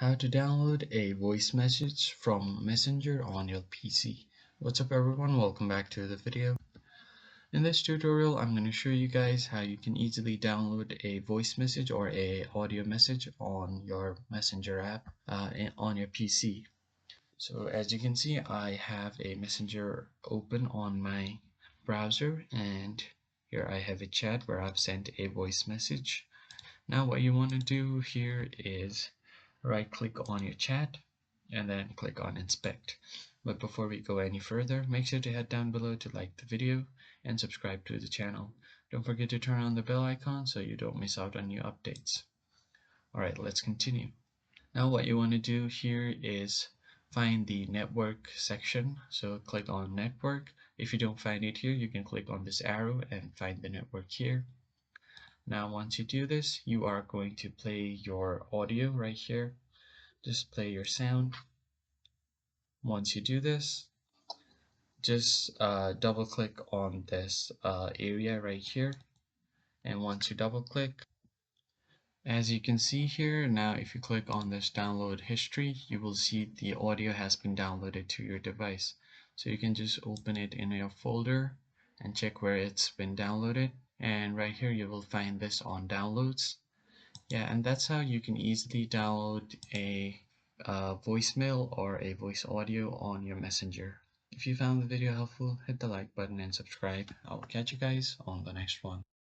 How to download a voice message from Messenger on your PC. What's up everyone, welcome back to the video. In this tutorial I'm going to show you guys how you can easily download a voice message or a audio message on your Messenger app on your PC. So as you can see, I have a Messenger open on my browser, and here I have a chat where I've sent a voice message. Now what you want to do here is right click on your chat and then click on inspect. But before we go any further, make sure to head down below to like the video and subscribe to the channel. Don't forget to turn on the bell icon so you don't miss out on new updates. Alright, let's continue. Now what you want to do here is find the network section. So click on network. If you don't find it here, you can click on this arrow and find the network here. Now once you do this, you are going to play your audio right here. Just play your sound. Once you do this, just double click on this area right here, and once you double click, as you can see here, now if you click on this download history, you will see the audio has been downloaded to your device. So you can just open it in your folder and check where it's been downloaded, and right here you will find this on downloads. Yeah, and that's how you can easily download a voicemail or a voice audio on your Messenger. If you found the video helpful, hit the like button and subscribe. I will catch you guys on the next one.